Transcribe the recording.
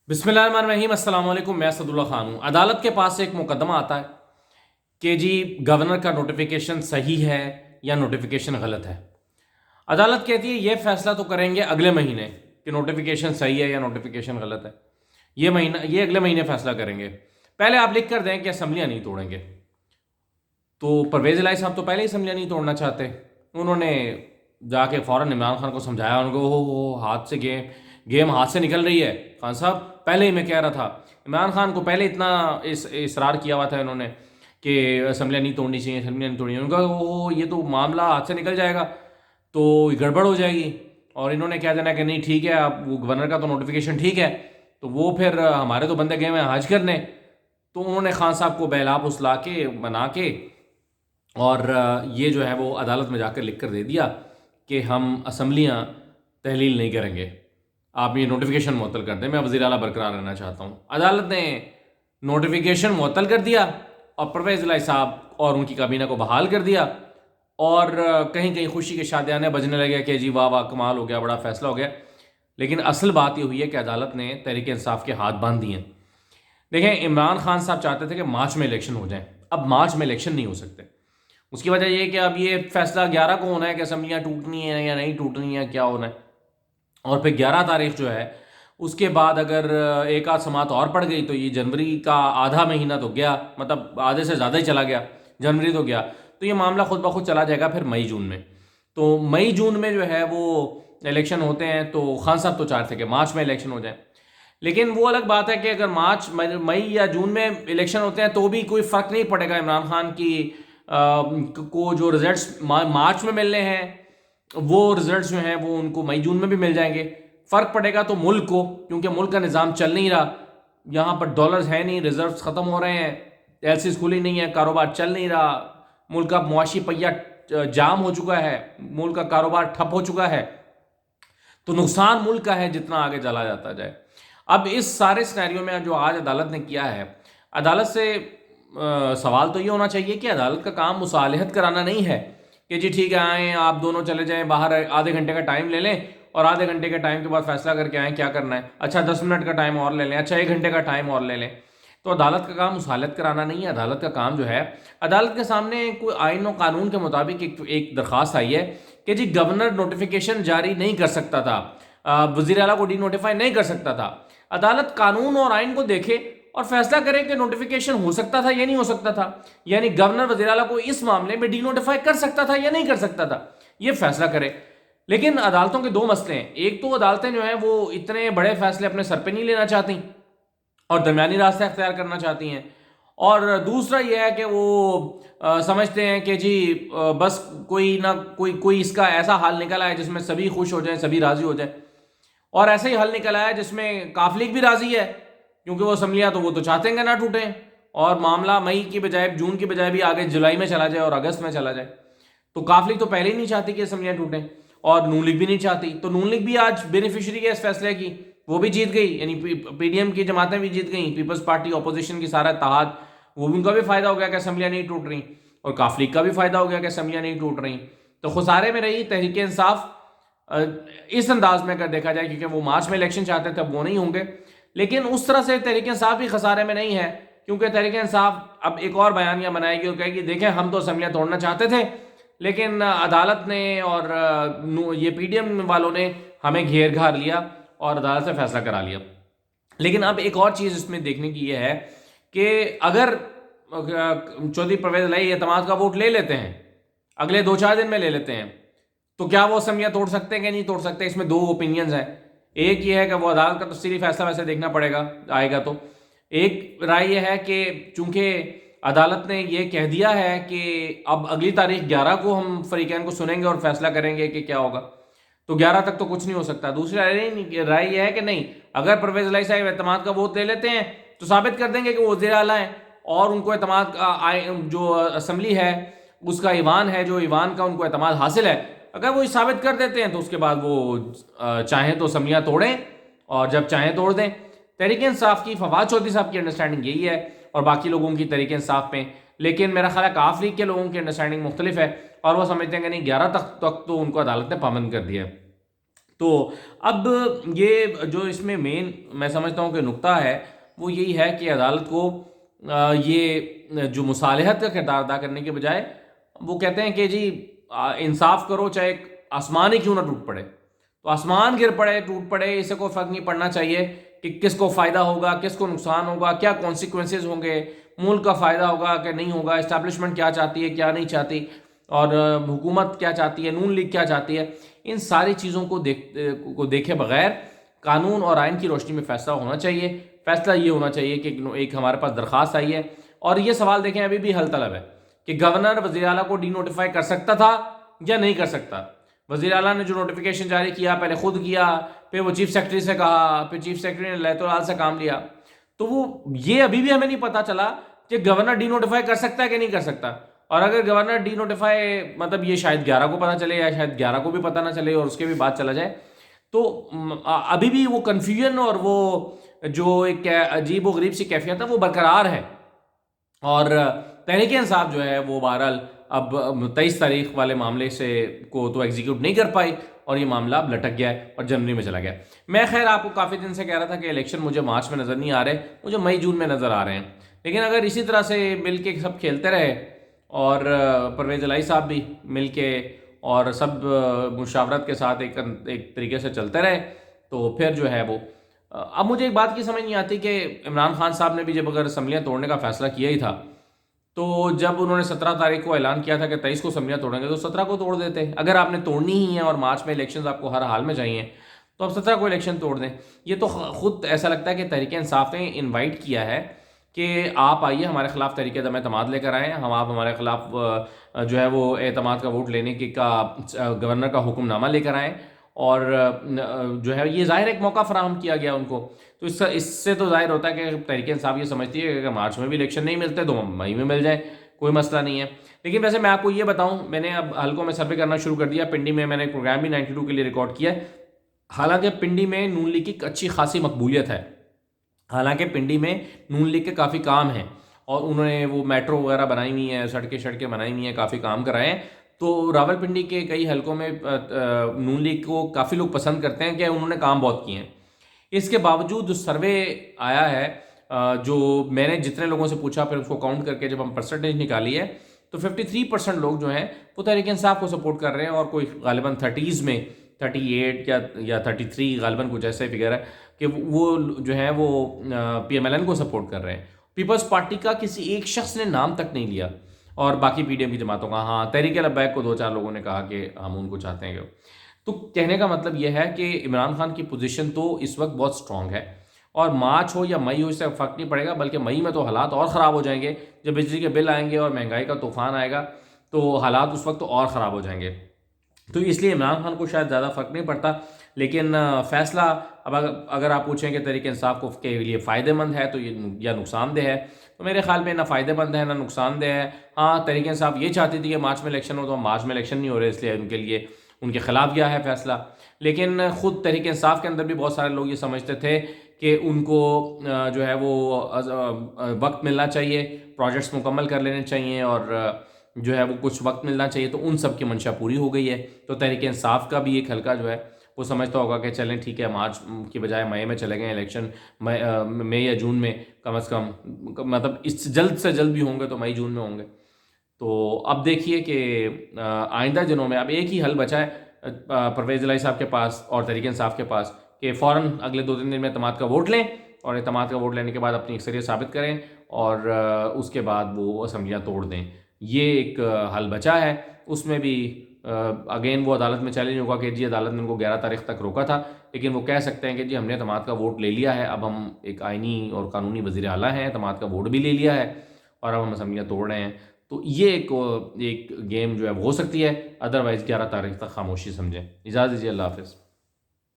बिस्मिल्लाहिर्रहमानिर्रहीम, अस्सलाम वालेकुम। मैं असदुल्ला खान हूँ। अदालत के पास एक मुकदमा आता है कि जी गवर्नर का नोटिफिकेशन सही है या नोटिफिकेशन गलत है। अदालत कहती है ये फैसला तो करेंगे अगले महीने कि नोटिफिकेशन सही है या नोटिफिकेशन गलत है। ये अगले महीने फैसला करेंगे। पहले आप लिख कर दें कि असम्बलियाँ नहीं तोड़ेंगे। तो परवेज़ इलाही साहब तो पहले ही असम्बलियाँ नहीं तोड़ना चाहते। उन्होंने जाके फ़ौरन इमरान खान को समझाया, उनको हो हाथ से गेम हाथ से निकल रही है। खान साहब पहले ही मैं कह रहा था। इमरान खान को पहले इतना इसरार किया हुआ था इन्होंने कि असम्बलियाँ नहीं तोड़नी चाहिए, असम्बलियाँ नहीं तोड़नी। उनका वो ये तो मामला हाथ से निकल जाएगा तो गड़बड़ हो जाएगी। और इन्होंने कह देना कि नहीं ठीक है, आप वो गवर्नर का तो नोटिफिकेशन ठीक है, तो वो फिर हमारे तो बंदे गए हैं हज करने। तो उन्होंने खान साहब को बहला फुसला के बना के और ये जो है वो अदालत में जाकर लिख कर दे दिया कि हम असम्बलियाँ तहलील नहीं करेंगे, आप ये नोटिफिकेशन मुअत्तल कर दें, मैं वज़ीर आला बरकरार रहना चाहता हूँ। अदालत ने नोटिफिकेशन मुअत्तल कर दिया और परवेज़ इलाही साहब और उनकी काबीना को बहाल कर दिया। और कहीं कहीं खुशी के शादियाने बजने लगे कि जी वाह वाह कमाल हो गया, बड़ा फैसला हो गया। लेकिन असल बात ये हुई है कि अदालत ने तहरीक इंसाफ के हाथ बांध दिए हैं। देखें, इमरान खान साहब चाहते थे कि मार्च में इलेक्शन हो जाए। अब मार्च में इलेक्शन नहीं हो सकते। उसकी वजह यह कि अब ये फैसला 11 को होना है कि असम्बलियाँ टूटनी है या नहीं टूटनी है, क्या होना है। और फिर 11 तारीख जो है उसके बाद अगर एक आध समात और पड़ गई तो ये जनवरी का आधा महीना तो गया, मतलब आधे से ज़्यादा ही चला गया, जनवरी तो गया। तो ये मामला खुद ब खुद चला जाएगा फिर मई जून में। तो मई जून में जो है वो इलेक्शन होते हैं। तो खान साहब तो चाहते थे कि मार्च में इलेक्शन हो जाए। लेकिन वो अलग बात है कि अगर मार्च मई या जून में इलेक्शन होते हैं तो भी कोई फ़र्क नहीं पड़ेगा इमरान खान की को जो रिजल्ट्स मार्च में मिलने हैं वो रिजल्ट्स जो हैं वो उनको मई जून में भी मिल जाएंगे। फ़र्क पड़ेगा तो मुल्क को, क्योंकि मुल्क का निज़ाम चल नहीं रहा, यहाँ पर डॉलर्स है नहीं, रिजर्व्स ख़त्म हो रहे हैं, एलसीज खुली नहीं है, कारोबार चल नहीं रहा, मुल्क का मुआशी पहिया जाम हो चुका है, मुल्क का कारोबार ठप हो चुका है। तो नुकसान मुल्क का है जितना आगे चला जाता जाए। अब इस सारे सिनेरियो में जो आज अदालत ने किया है, अदालत से सवाल तो ये होना चाहिए कि अदालत का काम मुसालहत कराना नहीं है कि जी ठीक है आएँ आप दोनों चले जाएं बाहर, आधे घंटे का टाइम ले लें और आधे घंटे के टाइम के बाद फैसला करके आएँ क्या करना है। अच्छा 10 मिनट का टाइम और ले लें, अच्छा 1 घंटे का टाइम और ले लें। तो अदालत का काम मुसालहत कराना नहीं है। अदालत का काम जो है, अदालत के सामने कोई आइन और कानून के मुताबिक एक दरख्वास्त आई है कि जी गवर्नर नोटिफिकेशन जारी नहीं कर सकता था, वज़ीर आला को डी नोटिफाई नहीं कर सकता था। अदालत कानून और आइन को देखे और फैसला करे कि नोटिफिकेशन हो सकता था या नहीं हो सकता था, यानी गवर्नर वज़ीर आला को इस मामले में डी नोटिफाई कर सकता था या नहीं कर सकता था, ये फैसला करे। लेकिन अदालतों के दो मसले हैं। एक तो अदालतें जो हैं वो इतने बड़े फैसले अपने सर पे नहीं लेना चाहती और दरमियानी रास्ता अख्तियार करना चाहती हैं। और दूसरा यह है कि वो समझते हैं कि जी बस कोई ना कोई इसका ऐसा हल निकल आए जिसमें सभी खुश हो जाएं, सभी राज़ी हो जाएं। और ऐसा ही हल निकल आया जिसमें काफ लीग भी राज़ी है, क्योंकि वो असम्बलियाँ तो वो तो चाहते हैं कि ना टूटें और मामला मई की बजाय जून की बजाय भी आगे जुलाई में चला जाए और अगस्त में चला जाए। तो काफ लीग तो पहले ही नहीं चाहती कि असम्बलियाँ टूटें और नून लीग भी नहीं चाहती। तो नून लीग भी आज बेनिफिशरी है इस फैसले की, वो भी जीत गई, यानी पीडीएम की जमातें भी जीत गई, पीपल्स पार्टी अपोजिशन की सारा इत्तेहाद, वो भी उनका भी फायदा हो गया कि असम्बलियाँ नहीं टूट रही और काफ लीग का भी फायदा हो गया कि असम्बलियाँ नहीं टूट रही। तो खुसारे में रही तहरीक इंसाफ इस अंदाज में अगर देखा जाए, क्योंकि वो मार्च में इलेक्शन चाहते थे, अब वो नहीं होंगे। लेकिन उस तरह से तहरीक इंसाफ भी खसारे में नहीं है, क्योंकि तहरीक इंसाफ अब एक और बयानिया बनाएगी और कहेगी देखें हम तो असम्बलियाँ तोड़ना चाहते थे लेकिन अदालत ने और ये पीडीएम वालों ने हमें घेर घार लिया और अदालत से फैसला करा लिया। लेकिन अब एक और चीज़ इसमें देखने की यह है कि अगर चौधरी परवेज़ इलाही एतमाद का वोट ले लेते हैं, अगले 2-4 दिन में ले लेते हैं, तो क्या वो असम्बलियाँ तोड़ सकते हैं कि नहीं तोड़ सकते? इसमें दो ओपिनियंस हैं। एक ये है कि वो अदालत का तफसीली फैसला वैसे देखना पड़ेगा आएगा। तो एक राय यह है कि चूंकि अदालत ने ये कह दिया है कि अब अगली तारीख 11 को हम फरीकैन को सुनेंगे और फैसला करेंगे कि क्या होगा, तो 11 तक तो कुछ नहीं हो सकता। दूसरी राय यह है कि नहीं, अगर परवेज़ इलाही साहब एतमाद का वोट ले लेते हैं तो साबित कर देंगे कि वो वज़ीर आला हैं और उनको एतमाद जो असम्बली है उसका ईवान है, जो ईवान का उनको एतमाद हासिल है, अगर वो साबित कर देते हैं तो उसके बाद वो चाहें तो असम्बलियाँ तोड़ें और जब चाहें तोड़ दें। तहरीक इंसाफ की फवाद चौधरी साहब की अंडरस्टैंडिंग यही है और बाकी लोगों की तहरीक इंसाफ में, लेकिन मेरा ख्याल है काफ लीग के लोगों की अंडरस्टैंडिंग मुख्तलिफ है और वो समझते हैं कि नहीं 11 तक तो उनको अदालत ने पाबंद कर दिया है। तो अब ये जो इसमें मेन मैं समझता हूँ कि नुक्ता है वो यही है कि अदालत को ये जो मुसालहत का किरदार अदा करने के बजाय वो कहते हैं कि जी इंसाफ करो चाहे आसमान ही क्यों ना टूट पड़े, तो आसमान गिर पड़े टूट पड़े इससे कोई फर्क नहीं पड़ना चाहिए कि किसको फायदा होगा किसको नुकसान होगा, क्या कॉन्सिक्वेंसेज होंगे, मुल्क का फायदा होगा कि नहीं होगा, इस्टेब्लिशमेंट क्या चाहती है क्या नहीं चाहती, और हुकूमत क्या चाहती है, नून लीग क्या चाहती है, इन सारी चीज़ों को देखे बगैर कानून और आइन की रोशनी में फैसला होना चाहिए। फैसला ये होना चाहिए कि एक हमारे पास दरख्वास्त आई है और ये सवाल देखें अभी भी हल तलब है कि गवर्नर वज़ीर आला को डी नोटिफाई कर सकता था या नहीं कर सकता। वज़ीर आला ने जो नोटिफिकेशन जारी किया पहले खुद किया, फिर वो चीफ सेक्रेटरी से कहा, फिर चीफ सेक्रेटरी ने लैतुलाल से काम लिया, तो वो ये अभी भी हमें नहीं पता चला कि गवर्नर डी नोटिफाई कर सकता है कि नहीं कर सकता। और अगर गवर्नर डी नोटिफाई मतलब ये शायद 11 को पता चले या शायद 11 को भी पता ना चले और उसके भी बाद चला जाए, तो अभी भी वो कन्फ्यूजन और वो जो एक अजीब व गरीब सी कैफियत है वो बरकरार है। और तहरीक इंसाफ जो है वो बहरहाल अब 23 तारीख वाले मामले से को तो एग्जीक्यूट नहीं कर पाई और ये मामला अब लटक गया है और जनवरी में चला गया। मैं खैर आपको काफ़ी दिन से कह रहा था कि इलेक्शन मुझे मार्च में नज़र नहीं आ रहे, मुझे मई जून में नज़र आ रहे हैं। लेकिन अगर इसी तरह से मिल के सब खेलते रहे और परवेज़ इलाही साहब भी मिल के और सब मुशावरत के साथ एक तरीके से चलते रहे तो फिर जो है वो अब मुझे एक बात की समझ नहीं आती कि इमरान खान साहब ने भी जब अगर असम्बलियाँ तोड़ने का फैसला किया ही था तो जब उन्होंने 17 तारीख को ऐलान किया था कि 23 को असम्बलियाँ तोड़ेंगे तो 17 को तोड़ देते। अगर आपने तोड़नी ही है और मार्च में इलेक्शन आपको हर हाल में चाहिए तो आप 17 को इलेक्शन तोड़ दें। ये तो खुद ऐसा लगता है कि तहरीक इंसाफ ने इन्वाइट किया है कि आप आइए हमारे खिलाफ तहरीक दम एतमाद लेकर आएँ, हम आप हमारे खिलाफ जो है वो एतमाद का वोट लेने की का गवर्नर का हुक्मनामा लेकर आएँ और जो है ये ज़ाहिर एक मौका फराहम किया गया उनको। तो इससे तो जाहिर होता है कि तहरीक इंसाफ ये समझती है कि अगर मार्च में भी इलेक्शन नहीं मिलते तो मई में मिल जाए, कोई मसला नहीं है। लेकिन वैसे मैं आपको ये बताऊं, मैंने अब हल्कों में सर्वे करना शुरू कर दिया। पिंडी में मैंने एक प्रोग्राम भी 92 के लिए रिकॉर्ड किया है। हालांकि पिंडी में नून लीग की अच्छी खासी मकबूलियत है, हालांकि पिंडी में नून लीग के काफ़ी काम हैं और उन्होंने वो मेट्रो वगैरह बनाई हुई हैं, सड़कें बनाई हुई हैं, काफ़ी काम कराए हैं। तो रावलपिंडी के कई हलकों में नून लीग को काफ़ी लोग पसंद करते हैं कि उन्होंने काम बहुत किए हैं। इसके बावजूद जो सर्वे आया है, जो मैंने जितने लोगों से पूछा फिर उसको काउंट करके जब हम परसेंटेज निकाली है तो 53% लोग जो हैं वो तहरीक इंसाफ को सपोर्ट कर रहे हैं और कोई गालिबन 30s में 38 या 33 गालिबन कुछ ऐसे फिगर है कि वो जो है वो PMLN को सपोर्ट कर रहे हैं। पीपल्स पार्टी का किसी एक शख्स ने नाम तक नहीं लिया और बाकी PDM की जमातों का, हाँ तहरीक लब्बैक को 2-4 लोगों ने कहा कि हम उनको चाहते हैं। तो कहने का मतलब यह है कि इमरान खान की पोजीशन तो इस वक्त बहुत स्ट्रांग है और मार्च हो या मई हो इससे फ़र्क नहीं पड़ेगा, बल्कि मई में तो हालात और ख़राब हो जाएंगे। जब बिजली के बिल आएंगे और महंगाई का तूफान आएगा तो हालात उस वक्त तो और ख़राब हो जाएंगे। तो इसलिए इमरान खान को शायद ज़्यादा फ़र्क नहीं पड़ता। लेकिन फ़ैसला अब अगर आप पूछें कि तहरीक इंसाफ को के लिए फ़ायदेमंद है तो ये या नुकसानदेह है, तो मेरे ख्याल में ना फ़ायदेमंद है ना नुकसानदेह है। हाँ तहरीक इंसाफ ये चाहती थी कि मार्च में इलेक्शन हो, तो मार्च में इलेक्शन नहीं हो रहे इसलिए उनके लिए उनके खिलाफ गया है फैसला। लेकिन ख़ुद तहरीक इंसाफ के अंदर भी बहुत सारे लोग ये समझते थे कि उनको जो है वो वक्त मिलना चाहिए, प्रोजेक्ट्स मुकम्मल कर लेने चाहिए और जो है वो कुछ वक्त मिलना चाहिए, तो उन सब की मंशा पूरी हो गई है। तो तहरीक इंसाफ का भी एक हल्का जो है वो समझता होगा कि चलें ठीक है मार्च की बजाय मई में चले गए इलेक्शन, मई या जून में कम अज़ कम, मतलब इस जल्द से जल्द भी होंगे तो मई जून में होंगे। तो अब देखिए कि आइंदा दिनों में अब एक ही हल बचा है परवेज़ इलाही साहब के पास और तहरीक इंसाफ के पास कि फ़ौरन अगले 2-3 दिन में एतमाद का वोट लें और एतमाद का वोट लेने के बाद अपनी अक्सरियत साबित करें और उसके बाद वो असम्बलियाँ तोड़ दें। ये एक हल बचा है। उसमें भी अगेन वो अदालत में चैलेंज होगा कि जी अदालत ने उनको 11 तारीख तक रोका था, लेकिन वो कह सकते हैं कि जी हमने एतमाद का वोट ले लिया है, अब हम एक आइनी और कानूनी वज़ीर आला हैं, एतमाद का वोट भी ले लिया है और अब हम असम्बलियाँ तोड़ रहे हैं। तो ये एक गेम जो है वो हो सकती है, अदरवाइज़ 11 तारीख तक खामोशी समझें। इजाज़त दीजिए, अल्लाह हाफ़िज़।